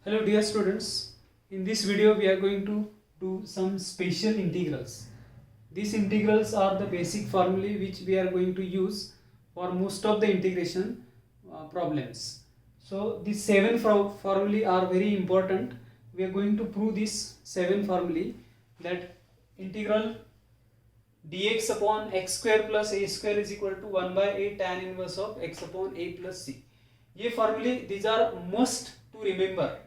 Hello dear students, in this video we are going to do some special integrals. These integrals are the basic formulae which we are going to use for most of the integration problems. So these 7 formulae are very important. We are going to prove these 7 formulae, that integral dx upon x square plus a square is equal to 1 by a tan inverse of x upon a plus c. ये formulae, these are must to remember.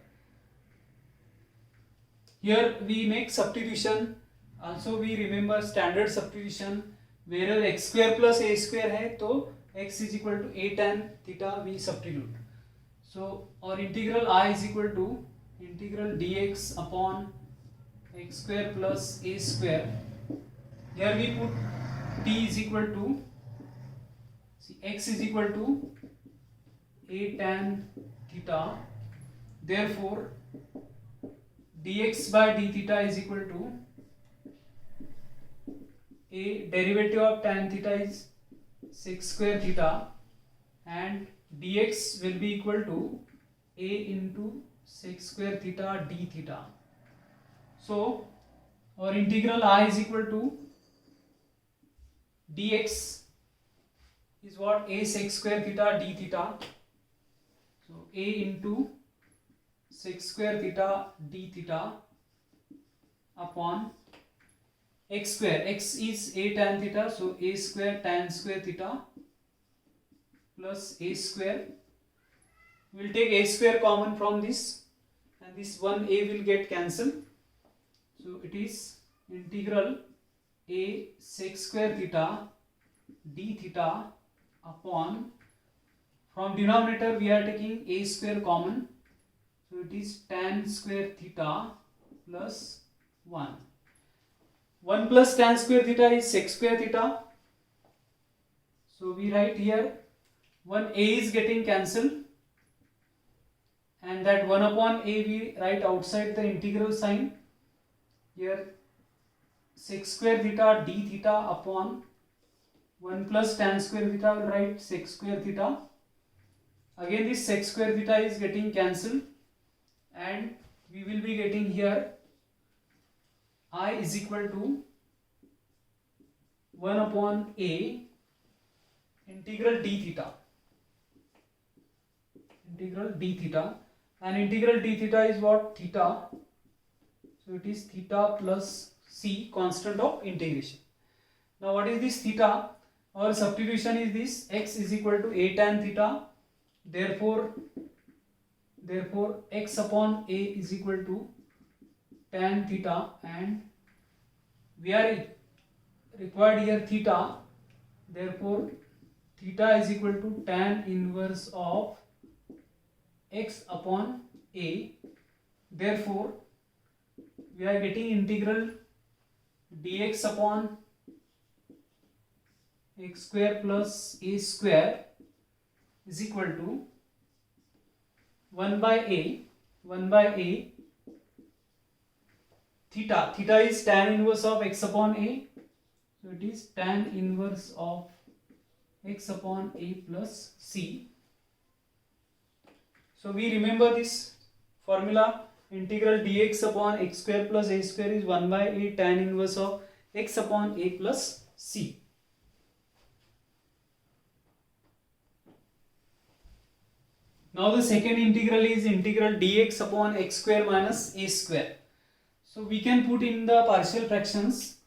Here we make substitution, also we remember standard substitution. Wherever x square plus a square है तो x is equal to a tan theta we substitute. So our integral I is equal to integral dx upon x square plus a square. Here we put t is equal to, x is equal to a tan theta. Therefore dx by d theta is equal to a derivative of tan theta is sec square theta, and dx will be equal to a into sec square theta d theta. So our integral I is equal to dx is what? A sec square theta d theta. So a into sec square theta d theta upon x square. X is a tan theta, so a square tan square theta plus a square. We will take a square common from this, and this one a will get cancelled. So it is integral a sec square theta d theta upon, from denominator we are taking a square common, so it is tan square theta plus 1. 1 plus tan square theta is sec square theta. So we write here 1 a is getting cancelled, and that 1 upon a we write outside the integral sign. Here sec square theta d theta upon 1 plus tan square theta, will write sec square theta. Again this sec square theta is getting cancelled, and we will be getting here I is equal to 1 upon a integral d theta. Integral d theta, and integral d theta is what? Theta. So it is theta plus c, constant of integration. Now what is this theta? Our substitution is this: x is equal to a tan theta. Therefore x upon a is equal to tan theta, and we are required here theta. Therefore theta is equal to tan inverse of x upon a. Therefore we are getting integral dx upon x square plus a square is equal to 1 by a theta. Theta is tan inverse of x upon a, so it is tan inverse of x upon a plus c. So we remember this formula: integral dx upon x square plus a square is 1 by a tan inverse of x upon a plus c. Now the second integral is integral dx upon x square minus a square. So we can put in the partial fractions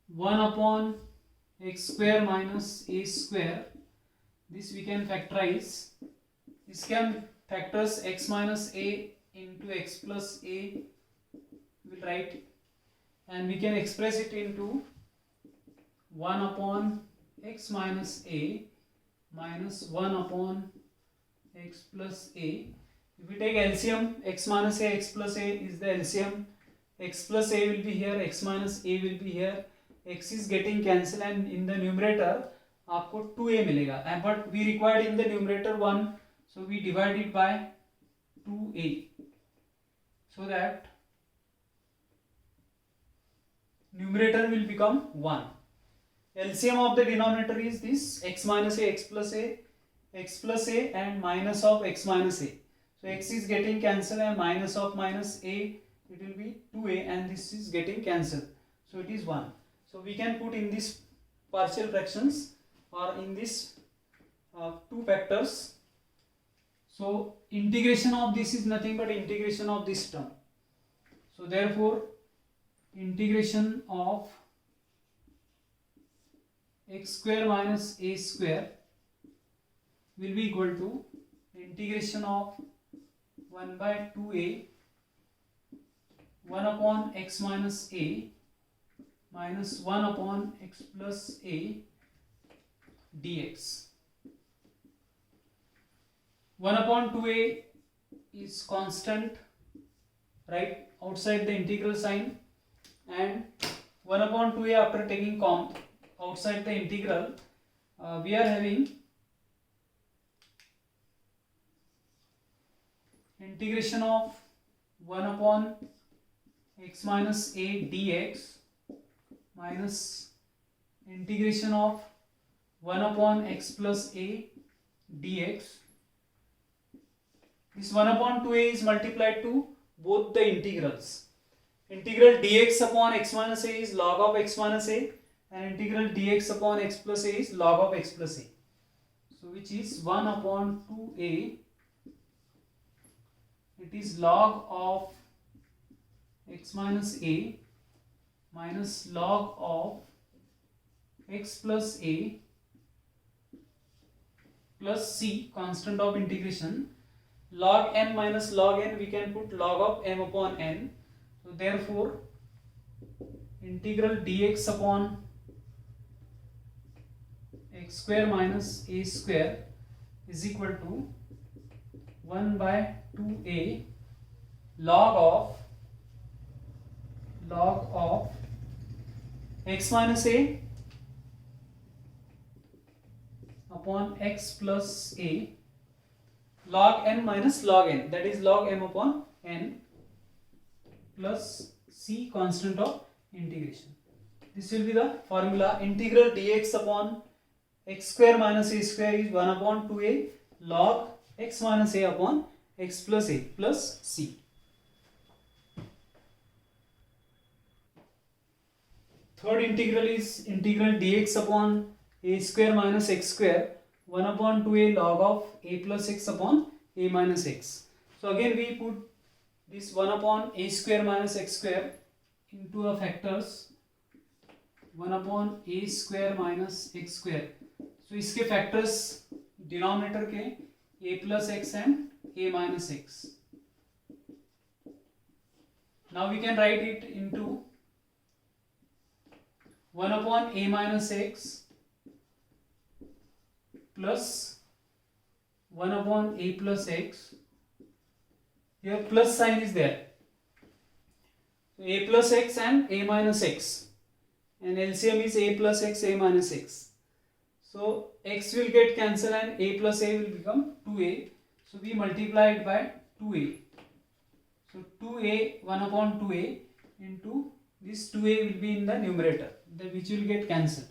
1 upon x square minus a square. This we can factorize. This can factors x minus a into x plus a, we will write, and we can express it into 1 upon x minus a minus 1 upon x plus a. If we take LCM, x minus a, x plus a is the LCM. X plus a will be here, x minus a will be here. X is getting cancelled, and in the numerator आपको 2a मिलेगा. But we required in the numerator 1, so we divide it by 2a, so that numerator will become 1. LCM of the denominator is this: x minus a, x plus a, and minus of x minus a. So x is getting cancelled and minus of minus a, it will be 2a, and this is getting cancelled. So it is 1. So we can put in this partial fractions or in this two factors. So integration of this is nothing but integration of this term. So therefore integration of x square minus a square will be equal to integration of 1 by 2a 1 upon x minus a minus 1 upon x plus a dx. 1 upon 2a is constant, right, outside the integral sign, and 1 upon 2a after taking outside the integral, we are having integration of 1 upon x minus a dx minus integration of 1 upon x plus a dx. This 1 upon 2a is multiplied to both the integrals. Integral dx upon x minus a is log of x minus a, and integral dx upon x plus a is log of x plus a. So which is 1 upon 2a, it is log of x minus a minus log of x plus a plus c, constant of integration. Log n minus log n, we can put log of m upon n. So therefore integral dx upon x square minus a square is equal to 1 by 2a log of x minus a upon x plus a log n minus log n, that is log m upon n, plus c, constant of integration. This will be the formula. Integral dx upon x square minus a square is 1 upon 2a log x minus a upon x plus a plus c. Third integral is integral dx upon a square minus x square 1 upon 2a log of a plus x upon a minus x. So again we put this 1 upon a square minus x square into a factors 1 upon a square minus x square. So इसके factors denominator के a plus x and a minus x. Now we can write it into 1 upon a minus x plus 1 upon a plus x. Here plus sign is there. So a plus x and a minus x, and LCM is a plus x, a minus x. So x will get cancelled and a plus a will become 2a. So we multiply it by 2a. So 2a, 1 upon 2a into this 2a will be in the numerator, which will get cancelled.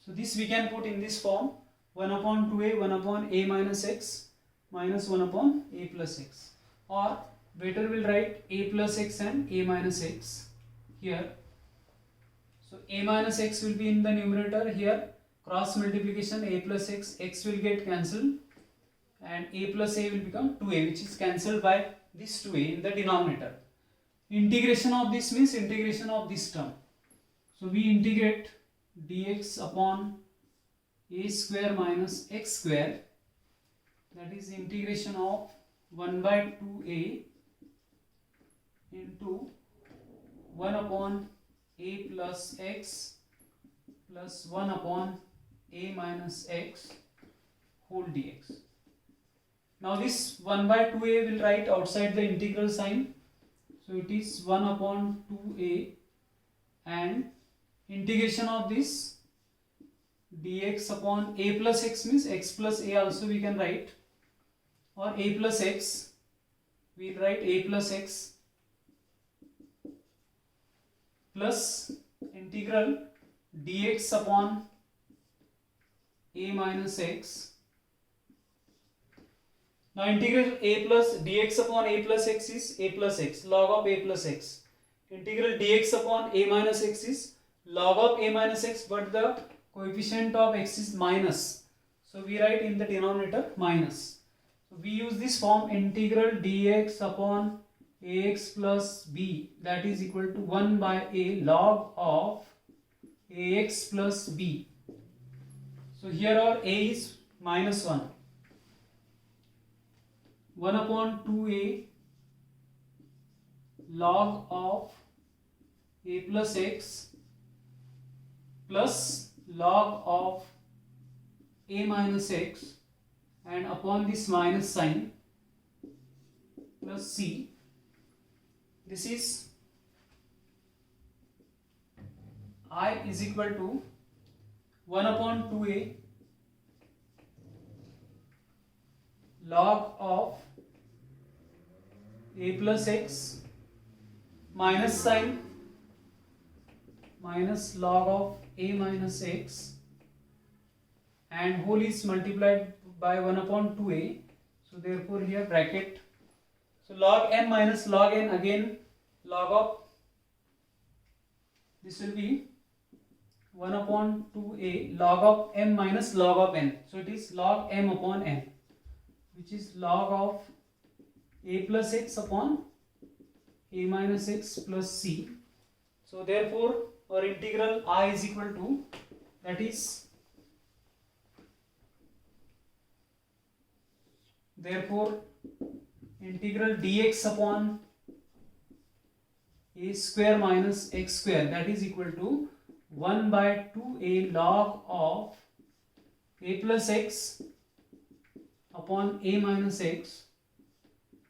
So this we can put in this form: 1 upon 2a, 1 upon a minus x minus 1 upon a plus x. Or better we'll write a plus x and a minus x here. So a minus x will be in the numerator here. Cross multiplication, a plus x will get cancelled, and a plus a will become 2a, which is cancelled by this 2a in the denominator. Integration of this means integration of this term. So we integrate dx upon a square minus x square, that is integration of 1 by 2a into 1 upon a plus x plus 1 upon a minus x whole dx. Now this 1 by 2a will write outside the integral sign. So it is 1 upon 2a, and integration of this dx upon a plus x means x plus a also we can write, or a plus x, we will write a plus x plus integral dx upon a minus x Now integral a plus dx upon a plus x is a plus x, log of a plus x. Integral dx upon a minus x is log of a minus x, but the coefficient of x is minus. So we write in the denominator minus. So we use this form, integral dx upon ax plus b, that is equal to 1 by a log of ax plus b. So here our a is minus 1. 1 upon 2a log of a plus x plus log of a minus x, and upon this minus sign plus c. This is I is equal to 1 upon 2a log of a plus x minus sign minus log of a minus x, and whole is multiplied by 1 upon 2a. So therefore here bracket. So log n minus log n, again log of, this will be 1 upon 2a log of m minus log of n. So it is log m upon n, which is log of a plus x upon a minus x plus c. So therefore our integral I is equal to, that is, therefore integral dx upon a square minus x square, that is equal to 1 by 2a log of a plus x upon a minus x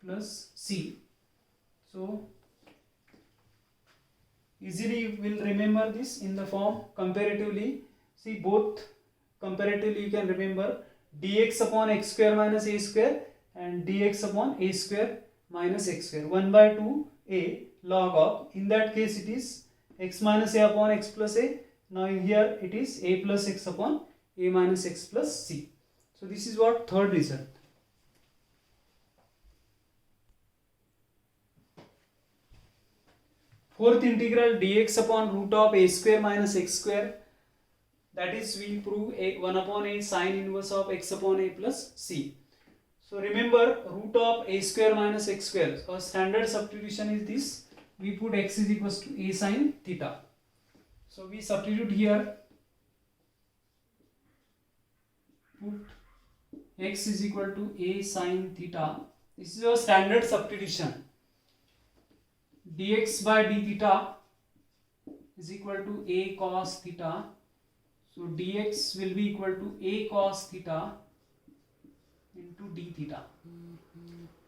plus c. So easily you will remember this in the form comparatively. See, both comparatively you can remember dx upon x square minus a square and dx upon a square minus x square. 1 by 2a log of, in that case it is x minus a upon x plus a. Now here it is a plus x upon a minus x plus c. So this is what third result. Fourth integral dx upon root of a square minus x square, that is we prove 1 upon a sine inverse of x upon a plus c. So remember, root of a square minus x square, so standard substitution is this, we put x is equals to a sine theta. So we substitute here, put x is equal to a sine theta. This is our standard substitution. Dx by d theta is equal to a cos theta. So dx will be equal to a cos theta into d theta.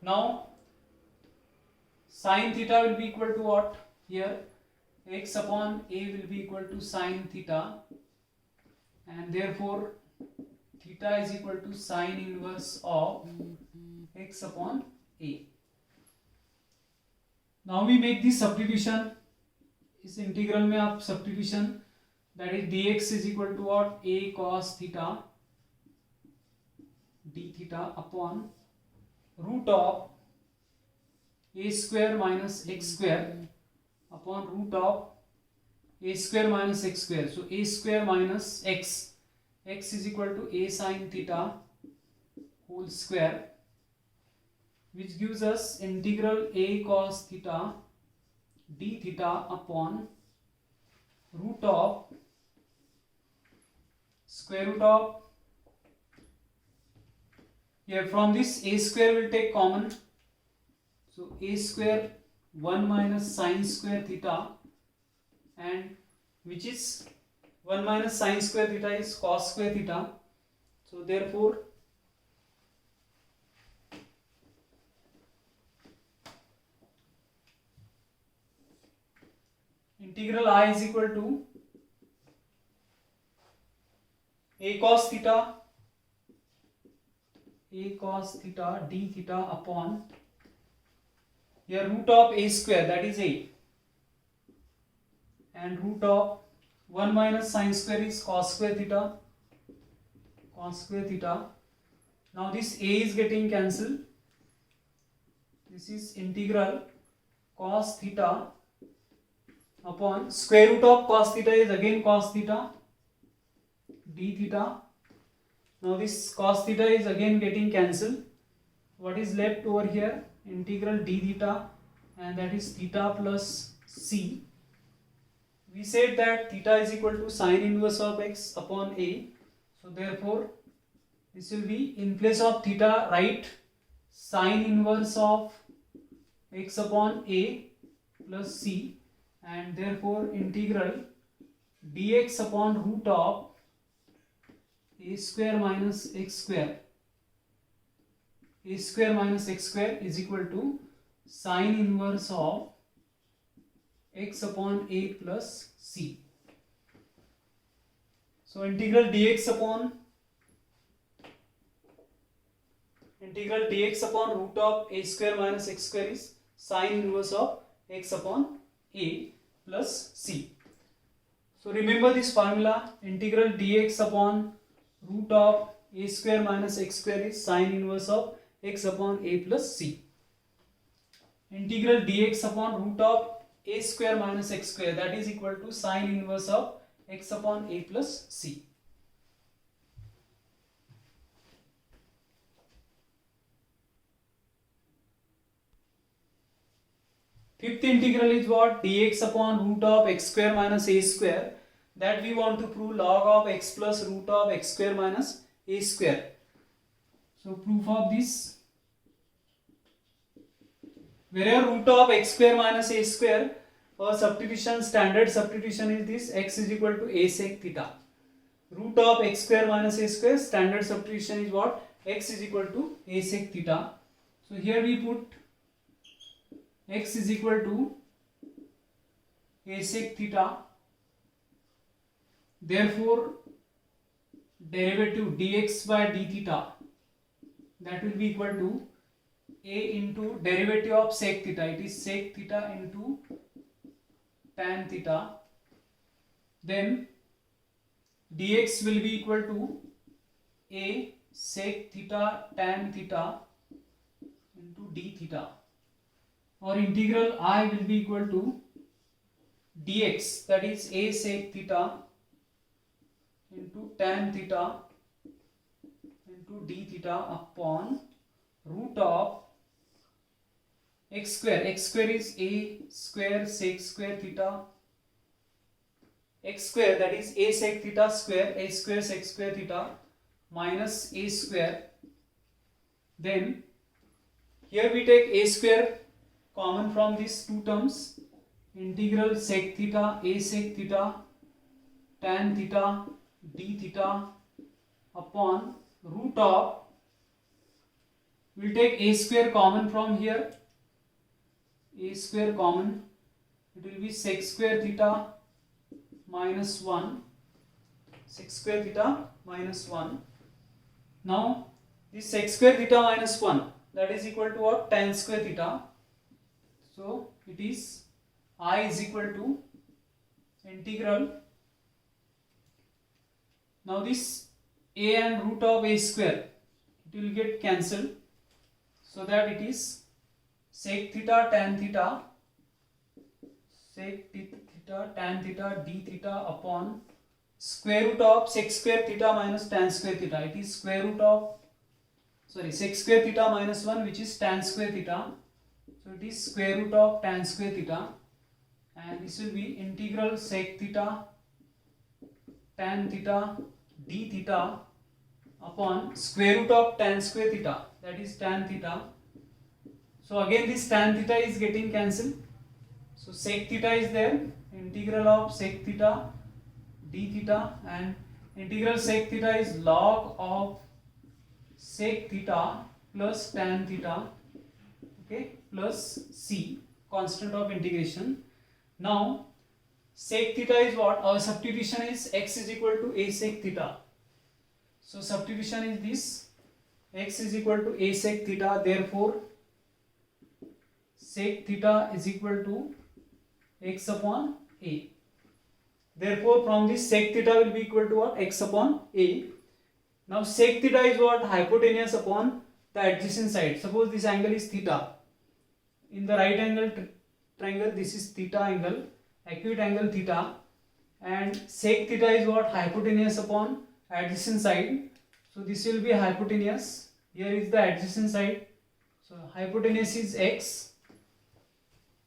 Now sin theta will be equal to what? Here x upon a will be equal to sin theta, and therefore theta is equal to sin inverse of x upon a. Now we make this substitution, इस integral में आप substitution, that is dx is equal to what? A cos theta d theta upon root of a square minus x square upon root of a square minus x square. So a square minus x, x is equal to a sin theta whole square, which gives us integral a cos theta d theta upon root of square root of, here from this a square will take common, so a square 1 minus sin square theta, and which is 1 minus sin square theta is cos square theta. So therefore integral I is equal to a cos theta d theta upon here root of a square, that is a, and root of 1 minus sin square is cos square theta. Now this a is getting cancelled, this is integral cos theta upon square root of cos theta is again cos theta d theta. Now this cos theta is again getting cancelled. What is left over here? Integral d theta, and that is theta plus c. We said that theta is equal to sine inverse of x upon a. So therefore this will be, in place of theta, write sine inverse of x upon a plus c, and therefore integral dx upon root of a square minus x square. A square minus x square is equal to sine inverse of x upon a plus c. So integral dx upon root of a square minus x square is sine inverse of x upon a plus c. So remember this formula, integral dx upon root of a square minus x square is sine inverse of x upon a plus c. Integral dx upon root of a square minus x square, that is equal to sine inverse of x upon a plus c. Fifth integral is what? Dx upon root of x square minus a square, that we want to prove log of x plus root of x square minus a square. So proof of this, wherever root of x square minus a square, our substitution, standard substitution is this: x is equal to a sec theta. Root of x square minus a square, standard substitution is what? X is equal to a sec theta. So here we put x is equal to a sec theta. Therefore derivative dx by d theta, that will be equal to a into derivative of sec theta, it is sec theta into tan theta. Then dx will be equal to a sec theta tan theta into d theta, or integral I will be equal to dx, that is a sec theta into tan theta into d theta upon root of x square. X square is a square sec square theta, x square, that is a sec theta square, a square sec square theta minus a square. Then here we take a square common from these two terms, integral sec theta a sec theta tan theta d theta upon root of, we will take a square common from here, a square common, it will be sec square theta minus 1, sec square theta minus 1. Now this sec square theta minus 1, that is equal to what? Tan square theta. So it is I is equal to integral, now this a and root of a square, it will get cancelled, so that it is sec theta tan theta, sec theta tan theta d theta upon square root of sec square theta minus tan square theta, it is square root of, sec square theta minus 1, which is tan square theta, so it is square root of tan square theta, and this will be integral sec theta tan theta d theta upon square root of tan square theta, that is tan theta. So again this tan theta is getting cancelled, so sec theta is there, integral of sec theta d theta, and integral sec theta is log of sec theta plus tan theta, okay, plus c, constant of integration. Now sec theta is what? Our substitution is x is equal to a sec theta. So substitution is this, x is equal to a sec theta, therefore sec theta is equal to x upon a. Therefore from this sec theta will be equal to what? X upon a. Now sec theta is what? Hypotenuse upon the adjacent side. Suppose this angle is theta. in the right angle triangle, this is theta angle, acute angle theta, and sec theta is what? Hypotenuse upon adjacent side. So this will be hypotenuse. Here is the adjacent side. So hypotenuse is x.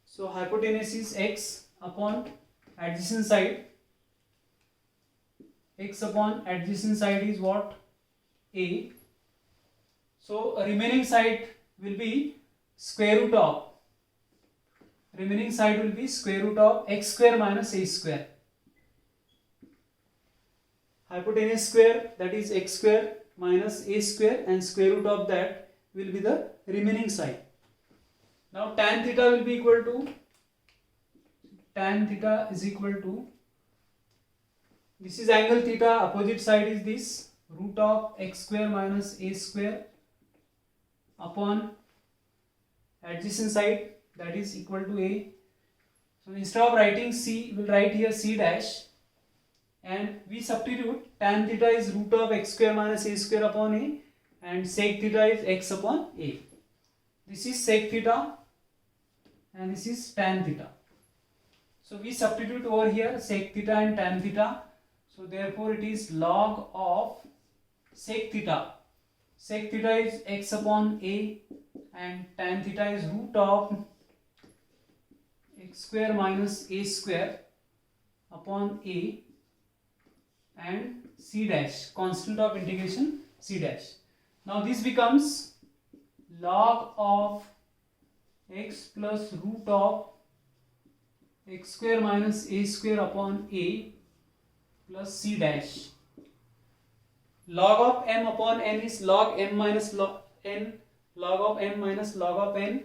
So hypotenuse is x upon adjacent side. X upon adjacent side is what? A. So remaining side will be square root of. Remaining side will be square root of x square minus a square. Hypotenuse square, that is x square minus a square, and square root of that will be the remaining side. Now tan theta will be equal to, tan theta is equal to, this is angle theta, opposite side is this, root of x square minus a square upon adjacent side, that is equal to a. So instead of writing c, we will write here c dash, and we substitute tan theta is root of x square minus a square upon a, and sec theta is x upon a. This is sec theta and this is tan theta. So we substitute over here sec theta and tan theta. So therefore it is log of sec theta. Sec theta is x upon a, and tan theta is root of x square minus a square upon a, and c dash, constant of integration c dash. Now this becomes log of x plus root of x square minus a square upon a plus c dash. Log of m upon n is log m minus log n, log of m minus log of n.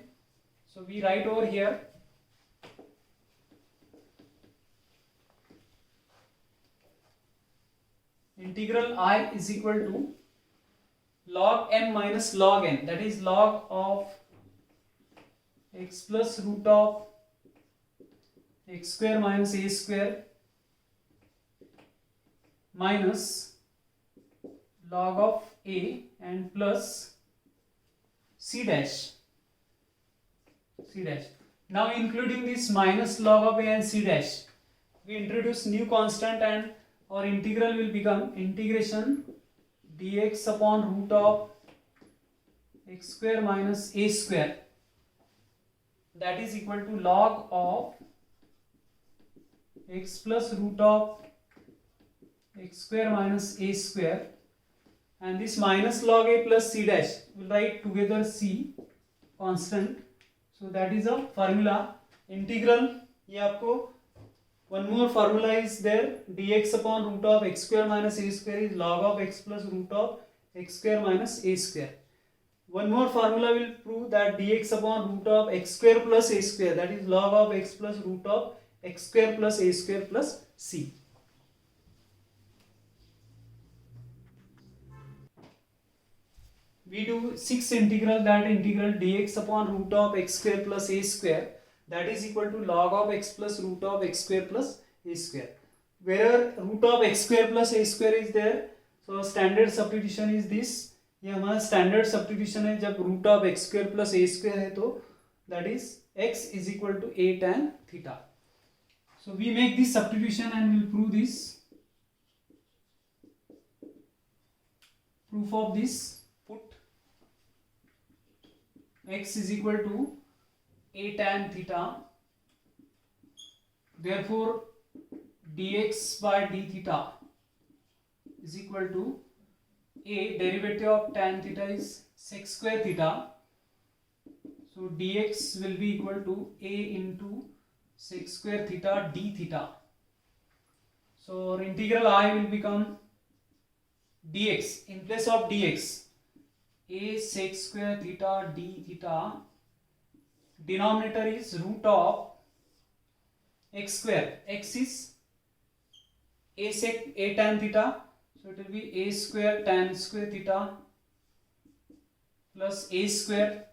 So we write over here integral I is equal to log m minus log n, that is log of x plus root of x square minus a square minus log of a and plus c dash. Now including this minus log of a and c dash, we introduce new constant, and our integral will become integration dx upon root of x square minus a square, that is equal to log of x plus root of x square minus a square, and this minus log a plus c dash, will write together c constant. So that is a formula integral. ये आपको one more formula is there, dx upon root of x square minus a square is log of x plus root of x square minus a square. One more formula will prove that dx upon root of x square plus a square, that is log of x plus root of x square plus a square plus c. We do sixth integral, that integral dx upon root of x square plus a square, that is equal to log of x plus root of x square plus a square. Where root of x square plus a square is there, so standard substitution is this. ये हमारा standard substitution है, जब root of x square plus a square है तो that is x is equal to a tan theta. So we make this substitution and we will prove this. Proof of this, put x is equal to a tan theta, therefore dx by d theta is equal to a, derivative of tan theta is sec square theta, so dx will be equal to a into sec square theta d theta. So our integral I will become dx, in place of dx a sec square theta d theta, denominator is root of x square, x is a sec a tan theta, so it will be a square tan square theta plus a square.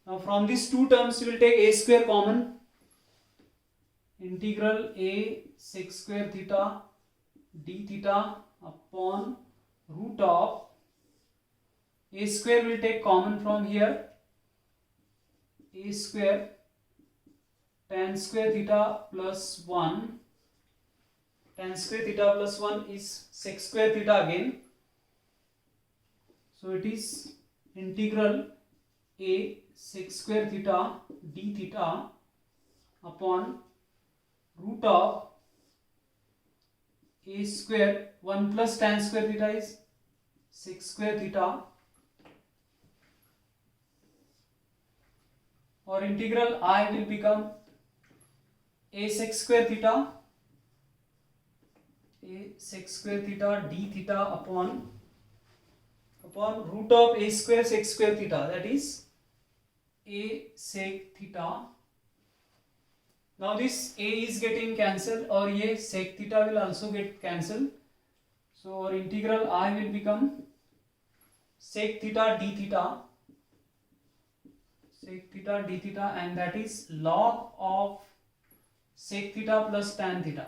Now from these two terms you will take a square common, integral a sec square theta d theta upon root of a square will take common from here, a square tan square theta plus 1, tan square theta plus 1 is sec square theta again. So it is integral a sec square theta d theta upon root of a square 1 plus tan square theta is sec square theta, or integral I will become a sec square theta d theta upon root of a square sec square theta, that is a sec theta. Now this a is getting cancelled, or ye sec theta will also get cancelled. So our integral I will become sec theta d theta, and that is log of sec theta plus tan theta.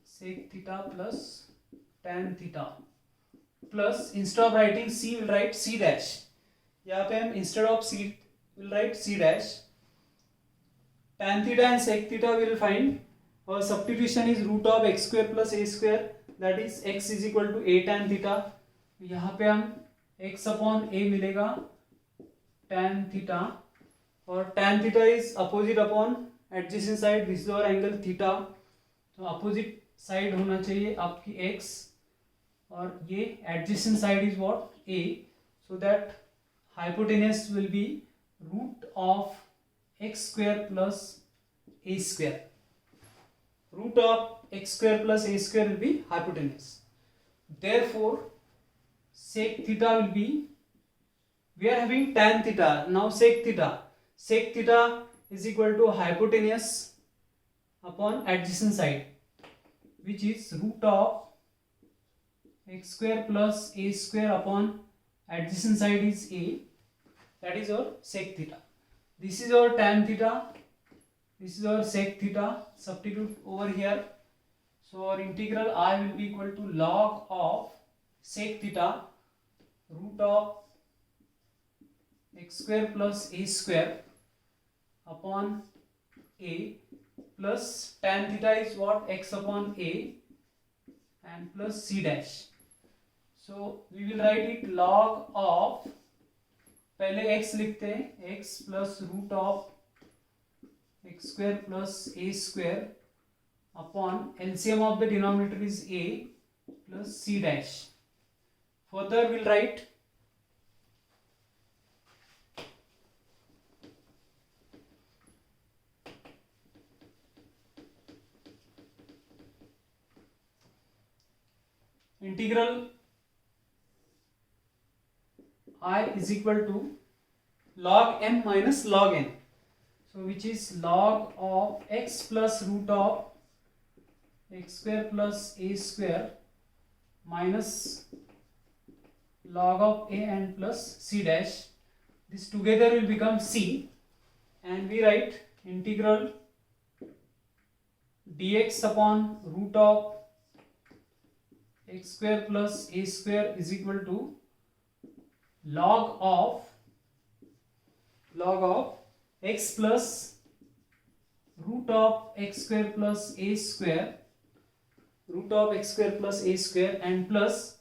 Sec theta plus tan theta plus, instead of writing c will write c dash. यहाँ पे हम instead of c will write c dash. Tan theta and sec theta will find. Our substitution is root of x square plus a square, that is x is equal to a tan theta. यहाँ पे हम x upon a मिलेगा tan theta, और tan theta is opposite upon adjacent side. This is our angle theta, तो opposite side होना चाहिए आपकी x, और ये adjacent side is what, a, so that hypotenuse will be root of x square plus a square. Root of x square plus a square will be hypotenuse. Therefore sec theta will be, we are having tan theta, now sec theta is equal to hypotenuse upon adjacent side, which is root of x square plus a square upon adjacent side is a, that is our sec theta. This is our tan theta, this is our sec theta. Substitute over here. So our integral I will be equal to log of sec theta root of x square plus a square upon a, plus tan theta is what, x upon a, and plus c dash. So we will write it log of, पहले x लिखते हैं, x plus root of x square plus a square upon LCM of the denominator is a plus c dash. Further we'll write integral I is equal to log m minus log n, so which is log of x plus root of x square plus a square minus log of a and plus c dash. This together will become c, and we write integral dx upon root of x square plus a square is equal to log of x plus root of x square plus a square, and plus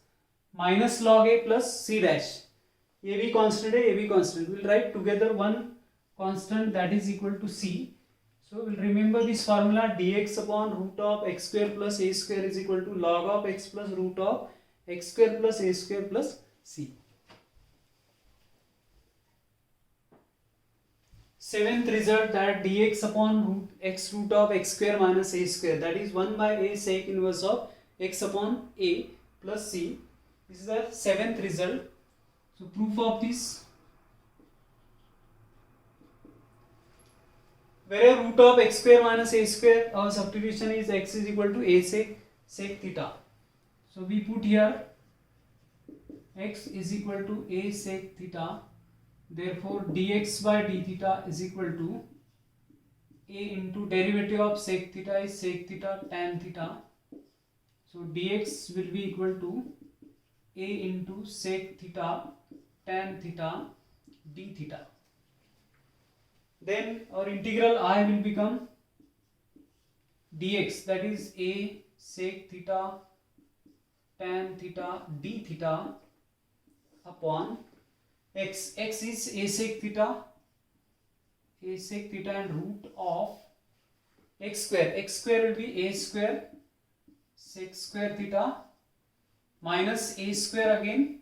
minus log a plus c dash. ये भी constant है, ये भी constant. We'll write together one constant, that is equal to c. So we'll remember this formula, dx upon root of x square plus a square is equal to log of x plus root of x square plus a square plus c. Seventh result, that dx upon root of x square minus a square, that is 1 by a sec inverse of x upon a plus c. This is the seventh result. So proof of this, where root of x square minus a square, our substitution is x is equal to a sec theta. So we put here x is equal to a sec theta. Therefore dx by d theta is equal to a into derivative of sec theta is sec theta tan theta. So dx will be equal to a into sec theta tan theta d theta. then our integral I will become dx, that is a sec theta tan theta d theta upon x. X is a sec theta and root of x square. X square will be a square sec square theta minus a square again.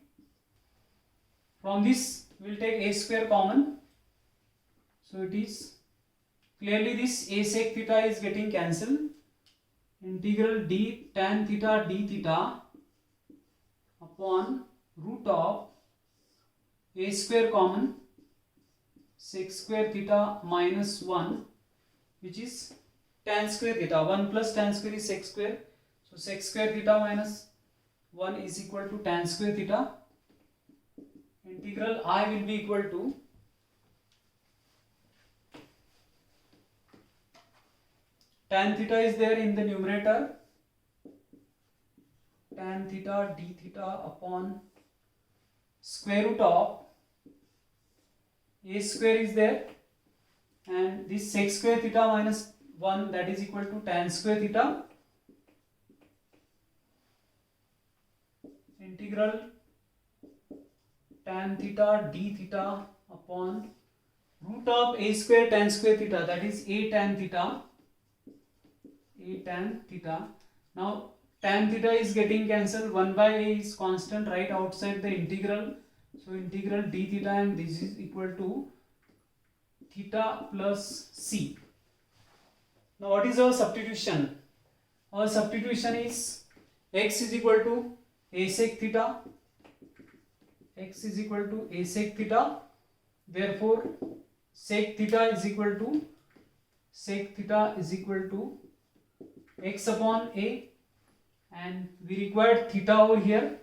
From this we will take a square common. So it is clearly this a sec theta is getting cancelled. Integral d tan theta d theta upon root of a square common sec square theta minus 1, which is tan square theta. 1 plus tan square is sec square. So sec square theta minus 1 is equal to tan square theta. Integral I will be equal to tan theta is there in the numerator, tan theta d theta upon square root of a square is there, and this sec square theta minus 1, that is equal to tan square theta. Integral tan theta d theta upon root of a square tan square theta, that is a tan theta. Now tan theta is getting cancelled. 1 by a is constant right outside the integral. So integral d theta, and this is equal to theta plus c. Now what is our substitution? Our substitution is x is equal to a sec theta. X is equal to a sec theta. Therefore sec theta is equal to x upon a, and we required theta over here.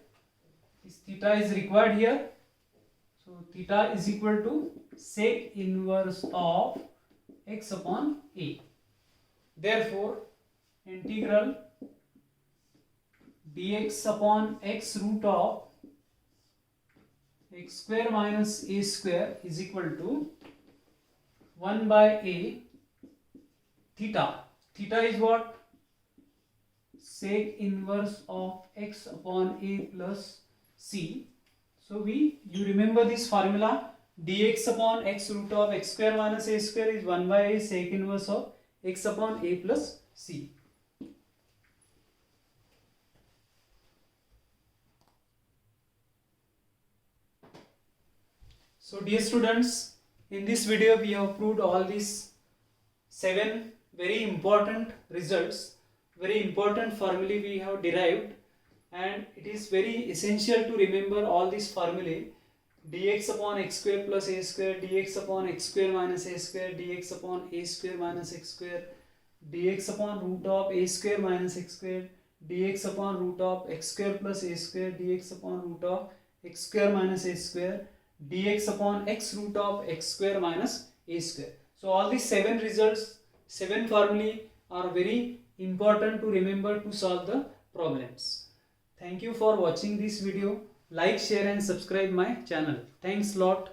This theta is required here. So theta is equal to sec inverse of x upon a. Therefore integral dx upon x root of x square minus a square is equal to 1 by a theta. Theta is what? Sec inverse of x upon a plus c. So you remember this formula, dx upon x root of x square minus a square is 1 by a sec inverse of x upon a plus c. So dear students, in this video we have proved all these 7 very important results, very important formulae we have derived, and it is very essential to remember all these formulae: dx upon x square plus a square, dx upon x square minus a square, dx upon a square minus x square, dx upon root of a square minus x square, dx upon root of x square plus a square, dx upon root of x square minus a square, dx upon x root of x square minus a square. So all these 7 results, 7 formulae are very important to remember to solve the problems. Thank you for watching this video. Like, share and subscribe my channel. Thanks lot.